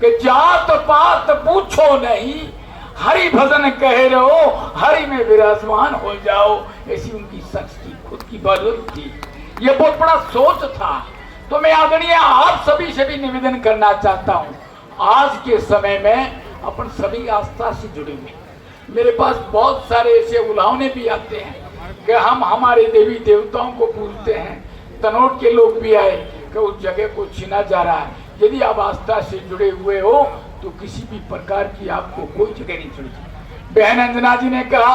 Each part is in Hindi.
कि जात पात पूछो नहीं, हरि भजन कह रहो, हरि में विराजमान हो जाओ। ऐसी उनकी सच थी, खुद की बहादुरी थी, ये बहुत बड़ा सोच था। तो मैं आदरणीय आप सभी से भी निवेदन करना चाहता हूँ, आज के समय में अपन सभी आस्था से जुड़े हुए, मेरे पास बहुत सारे ऐसे उलाहने भी आते हैं कि हम हमारे देवी देवताओं को पूजते हैं। तनोट के लोग भी आए कि उस जगह को छीना जा रहा है। यदि आप आस्था से जुड़े हुए हो तो किसी भी प्रकार की आपको कोई जगह नहीं छोड़ेगी। बहन अंजना जी ने कहा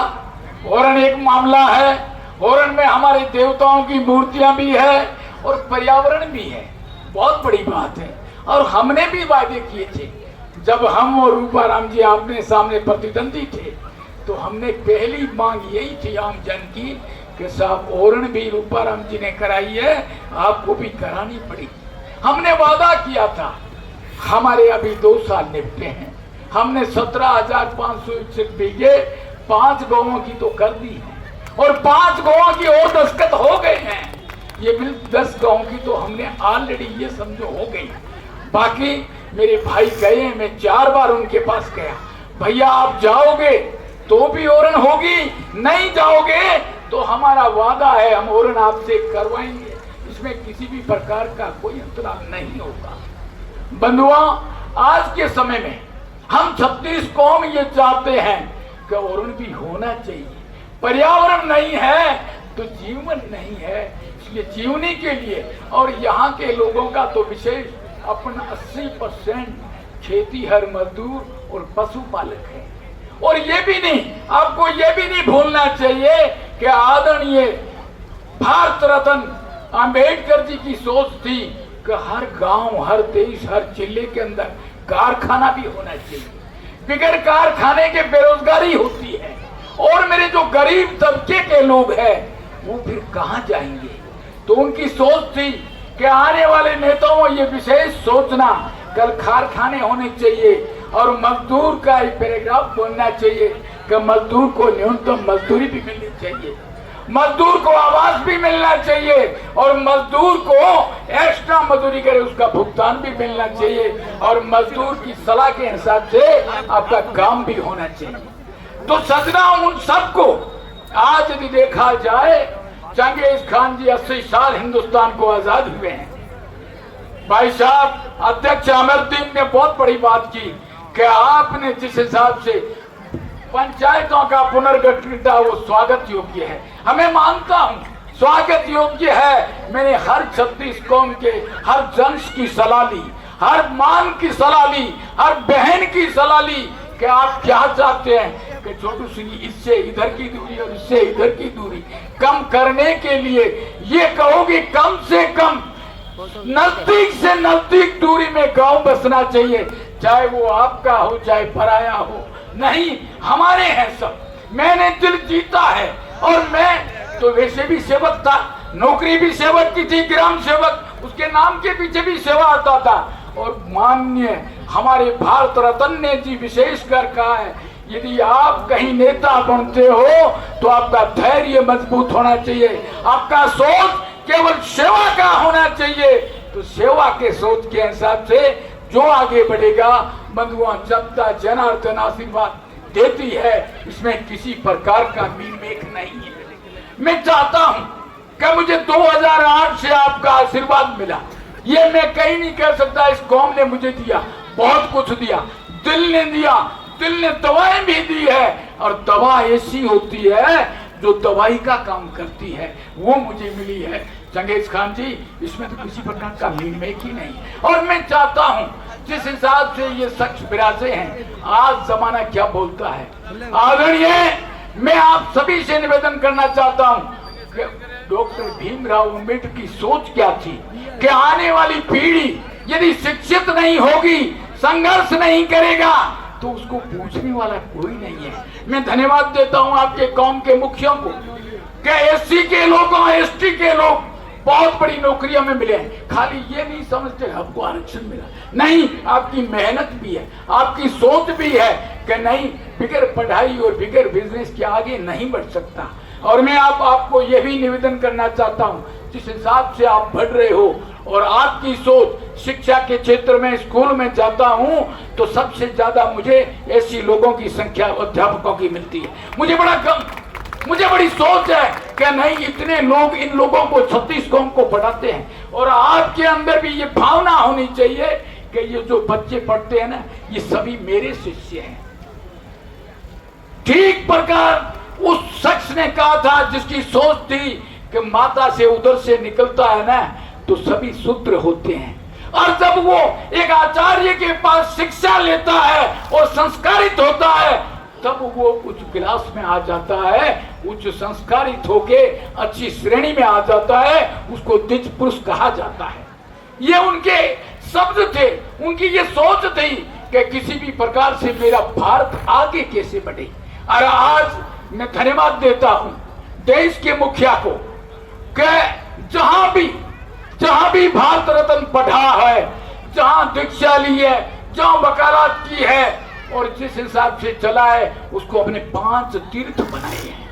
ओरण एक मामला है, ओरण में हमारे देवताओं की मूर्तियां भी है और पर्यावरण भी है, बहुत बड़ी बात है। और हमने भी वादे किए थे, जब हम और रूपाराम जी आमने सामने प्रतिद्वंदी थे तो हमने पहली मांग यही थी आम जन की कि साहब ओरण भी रूपाराम जी ने कराई है, आपको भी करानी पड़ेगी। हमने वादा किया था। हमारे अभी 2 साल निपटे हैं, हमने 17,561 बीघे 5 गांवों की तो कर दी है और 5 गांवों की और दस्तखत हो गए हैं। ये बिल 10 गांवों की तो हमने ऑलरेडी ये समझो हो गई। बाकी मेरे भाई गए, मैं 4 बार उनके पास गया, भैया आप जाओगे तो भी ओरण होगी, नहीं जाओगे तो हमारा वादा है हम ओरण आपसे करवाएंगे, इसमें किसी भी प्रकार का कोई अंतराल नहीं होगा। बंधुओं, आज के समय में हम 36 कौम ये चाहते हैं कि ओरण भी होना चाहिए। पर्यावरण नहीं है तो जीवन नहीं है, इसलिए जीवनी के लिए और यहाँ के लोगों का तो विशेष अपना 80% खेती हर मजदूर और पशुपालक है। और ये भी नहीं, आपको ये भी नहीं भूलना चाहिए कि आदरणीय भारत रत्न अंबेडकर जी की सोच थी कि हर गांव, हर देश, हर जिले के अंदर कारखाना भी होना चाहिए। बिगैर कारखाने के बेरोजगारी होती है और मेरे जो गरीब तबके के लोग हैं वो फिर कहाँ जाएंगे। तो उनकी सोच थी कि आने वाले नेताओं ये विशेष सोचना, कल कारखाने होने चाहिए और मजदूर का एक पैराग्राफ बोलना चाहिए कि मजदूर को न्यूनतम मजदूरी भी मिलनी चाहिए, मजदूर को आवास भी मिलना चाहिए और मजदूर को एक्स्ट्रा मजदूरी करे उसका भुगतान भी मिलना चाहिए और मजदूर की सलाह के हिसाब से आपका काम भी होना चाहिए। तो सजना उन सबको आज यदि देखा जाए, चंगेज खान जी 80 साल हिंदुस्तान को आजाद हुए हैं। भाई साहब अध्यक्ष अमरदीन ने बहुत बड़ी बात की कि आपने जिस हिसाब से पंचायतों का पुनर्गठन किया वो स्वागत योग्य है। हमें मानता हूँ स्वागत योग्य है। मैंने हर 36 कौम के हर जंश की सलाह ली, हर मान की सलाह ली, हर बहन की सलाह ली कि आप क्या चाहते हैं कि छोटू सिंह इससे इधर की दूरी और इससे इधर की दूरी कम करने के लिए ये कहोगे कम से कम नजदीक से नजदीक दूरी में गांव बसना चाहिए, चाहे वो आपका हो चाहे पराया हो। नहीं, हमारे हैं सब। मैंने दिल जीता है और मैं तो वैसे भी सेवक था, नौकरी भी सेवक की थी, ग्राम सेवक, उसके नाम के पीछे भी सेवा आता था। और माननीय हमारे भारत रत्न ने जी विशेष कर कहा है, यदि आप कहीं नेता बनते हो तो आपका धैर्य मजबूत होना चाहिए, आपका सोच केवल सेवा का होना चाहिए। तो सेवा के सोच के हिसाब से जो आगे बढ़ेगा, बंधुओं जनता जनार्दन आशीर्वाद देती है, इसमें किसी प्रकार का मील नहीं है। मैं चाहता हूं कि मुझे 2008 से आपका आशीर्वाद मिला, ये मैं कहीं नहीं कह सकता। इस कौम ने मुझे दिया, बहुत कुछ दिया, दिल ने दिया, दिल ने दवाएं भी दी है और दवा ऐसी होती है जो दवाई का काम करती है, वो मुझे मिली है। चंगेज खान जी, इसमें तो किसी प्रकार का मील ही नहीं। और मैं चाहता हूं जिस हिसाब से ये शख्स विराजे हैं, आज जमाना क्या बोलता है। आदरणीय, मैं आप सभी से निवेदन करना चाहता हूं कि डॉक्टर भीमराव अम्बेडकर की सोच क्या थी कि आने वाली पीढ़ी यदि शिक्षित नहीं होगी, संघर्ष नहीं करेगा तो उसको पूछने वाला कोई नहीं है। मैं धन्यवाद देता हूं आपके कौम के मुखियों को कि एससी के लोगों, एसटी के लोग बहुत बड़ी नौकरियों में मिले हैं। खाली ये नहीं समझते हमको आरक्षण मिला, नहीं, आपकी मेहनत भी है, आपकी सोच भी है कि नहीं, बिगैर पढ़ाई और बिगैर बिजनेस के आगे नहीं बढ़ सकता। और मैं आपको ये भी निवेदन करना चाहता हूँ, जिस हिसाब से आप बढ़ रहे हो और आपकी सोच, शिक्षा के क्षेत्र में स्कूल में जाता हूं तो सबसे ज्यादा मुझे ऐसी लोगों की संख्या अध्यापकों की मिलती है। मुझे बड़ी सोच है कि नहीं, इतने लोग इन लोगों को 36 कौम को पढ़ाते हैं, और आपके अंदर भी ये भावना होनी चाहिए कि ये जो बच्चे पढ़ते हैं ना, ये सभी मेरे शिष्य हैं। ठीक प्रकार उस शख्स ने कहा था जिसकी सोच थी कि माता से उधर से निकलता है ना तो सभी शूद्र होते हैं, और जब वो एक आचार्य के पास शिक्षा लेता है और संस्कारित होता है तब वो उच्च क्लास में आ जाता है, उच्च संस्कारित होके अच्छी श्रेणी में आ जाता है, उसको द्विज पुरुष कहा जाता है। ये उनके शब्द थे, उनकी ये सोच थी कि किसी भी प्रकार से मेरा भारत आगे कैसे बढ़े। और आज मैं धन्यवाद देता हूं देश के मुखिया को कि जहां भी भारत रत्न पढ़ा है, जहां दीक्षा ली है, जहां वकालत की है और जिस हिसाब से चला है, उसको अपने 5 तीर्थ बनाए हैं,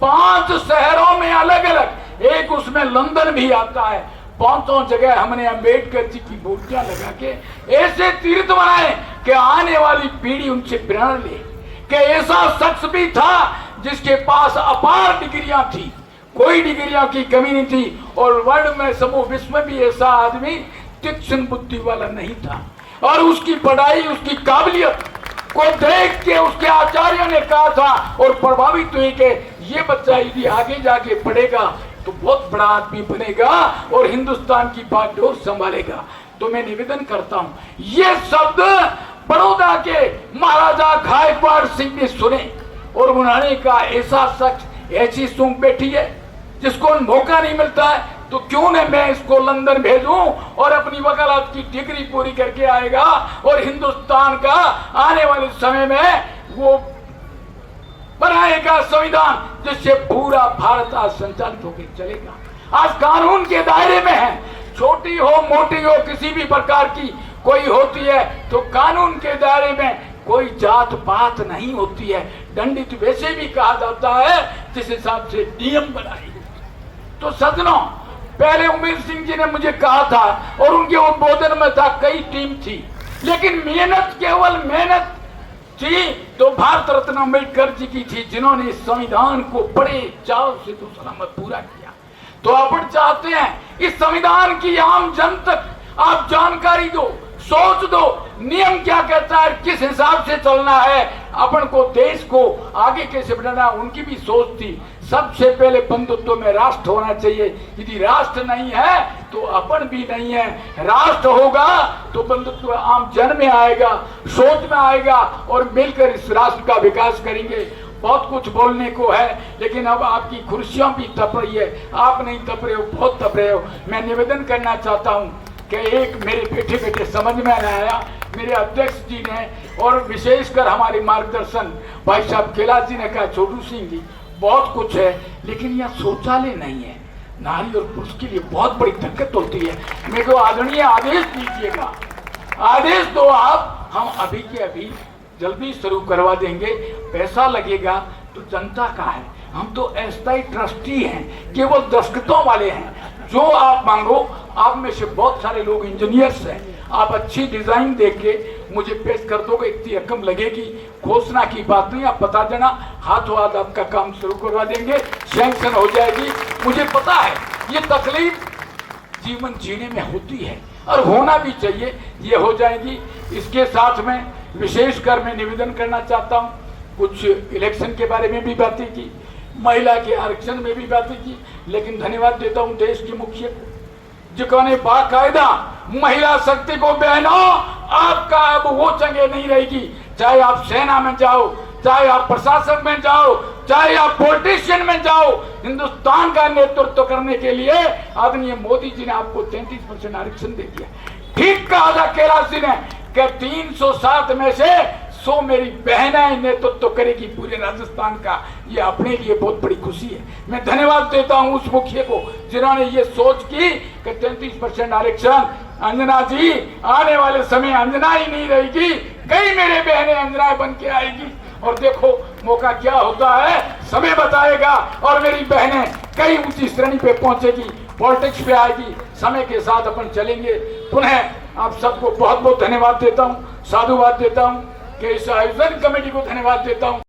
5 शहरों में अलग अलग, एक उसमें लंदन भी आता है। 5 जगह हमने अंबेडकर जी की मूर्तियां लगा के ऐसे तीर्थ बनाए कि आने वाली पीढ़ी उनसे प्रेरणा ले कि ऐसा शख्स भी था जिसके पास अपार डिग्रियां थी, कोई डिग्रियों की कमी नहीं थी, और वर्ल्ड में समूह विश्व में भी ऐसा आदमी तीक्ष्ण बुद्धि वाला नहीं था। और उसकी पढ़ाई, उसकी काबिलियत को देख के उसके आचार्यों ने कहा था और प्रभावित हुई कि ये बच्चा यदि आगे जाके पढ़ेगा तो बहुत बड़ा आदमी बनेगा और हिंदुस्तान की बागडोर संभालेगा। तो मैं निवेदन करता हूं, ये शब्द बड़ौदा के महाराजा गायकवाड़ सिंह ने सुने और उन्होंने कहा ऐसा शख्स, ऐसी सूंघ बैठी है जिसको मौका नहीं मिलता है, तो क्यों न मैं इसको लंदन भेजूं और अपनी वकालत की डिग्री पूरी करके आएगा और हिंदुस्तान का आने वाले समय में वो बनाएगा संविधान जिससे पूरा भारत आज संचालित होकर चलेगा। आज कानून के दायरे में है, छोटी हो मोटी हो किसी भी प्रकार की कोई होती है तो कानून के दायरे में कोई जात पात नहीं होती है। दंडित वैसे भी कहा जाता है जिस हिसाब से नियम बनाए। तो सज्जनों, पहले उमेर सिंह जी ने मुझे कहा था और उनके उद्बोधन में था कई टीम थी, लेकिन मेहनत, केवल मेहनत थी तो भारत रत्न अम्बेडकर जी की थी, जिन्होंने इस संविधान को बड़े चाव से तो सलामत पूरा किया। तो अपन चाहते हैं इस संविधान की आम जन तक आप जानकारी दो, सोच दो, नियम क्या कहता है, किस हिसाब से चलना है, अपन को देश को आगे कैसे बढ़ाना। उनकी भी सोच थी सबसे पहले बंधुत्व में राष्ट्र होना चाहिए, यदि राष्ट्र नहीं है तो अपन भी नहीं है, राष्ट्र होगा तो बंधुत्व आम जन में आएगा, सोच में आएगा और मिलकर इस राष्ट्र का विकास करेंगे। बहुत कुछ बोलने को है लेकिन अब आपकी कुर्सियां भी तप रही है, आप नहीं तप रहे हो, बहुत तप रहे हो। मैं निवेदन करना चाहता हूं कि एक मेरे बैठे बैठे समझ में आया, मेरे अध्यक्ष जी ने और विशेषकर हमारे मार्गदर्शन भाई साहब कैलाश जी ने कहा, छोटू सिंह जी बहुत कुछ है लेकिन यह शौचालय नहीं है, नारी और पुरुष के लिए बहुत बड़ी दिक्कत होती है। मेरे को आदरणीय आदेश दीजिएगा, आदेश दो आप, हम अभी के अभी जल्दी शुरू करवा देंगे। पैसा लगेगा तो जनता का है, हम तो अस्थायी ट्रस्टी हैं, केवल दस्तखतों वाले हैं। जो आप मांगो, आप में से बहुत सारे लोग इंजीनियर्स हैं, आप अच्छी डिजाइन देख के मुझे पेश कर दोगे, इतनी रकम लगेगी, घोषणा की बात नहीं, आप बता देना, हाथों हाथ आपका काम शुरू करवा देंगे, सैंक्शन हो जाएगी। मुझे पता है ये तकलीफ जीवन जीने में होती है और होना भी चाहिए, ये हो जाएगी। इसके साथ में विशेषकर मैं निवेदन करना चाहता हूँ, कुछ इलेक्शन के बारे में भी बातें की, महिला के आरक्षण में भी बातें की, लेकिन धन्यवाद देता हूँ देश के मुखिया को जिन्होंने बाकायदा महिला शक्ति को, बहनों आपका अब वो जगह नहीं रहेगी, चाहे आप सेना में जाओ, चाहे आप प्रशासन में जाओ, चाहे आप पॉलिटिशियन में जाओ, हिंदुस्तान का नेतृत्व करने के लिए आदरणीय मोदी जी ने आपको 33% आरक्षण दे दिया। ठीक कहा था कैलाश जी ने कि 307 में से 100 मेरी बहनें नेतृत्व करेगी पूरे राजस्थान का, ये अपने लिए बहुत बड़ी खुशी है। मैं धन्यवाद देता हूं उस मुखिया को जिन्होंने ये सोच की कि 33% आरक्षण। अंजना जी, आने वाले समय अंजना ही नहीं रहेगी, कई मेरे बहनें अंजनाएं बन के आएगी और देखो मौका क्या होता है, समय बताएगा और मेरी बहनें कई ऊंची श्रेणी पे पहुंचेगी। पॉलिटिक्स पे आएगी, समय के साथ अपन चलेंगे। पुनः आप सबको बहुत बहुत धन्यवाद देता हूँ, साधुवाद देता हूँ, कि इस आयोजन कमेटी को धन्यवाद देता हूँ।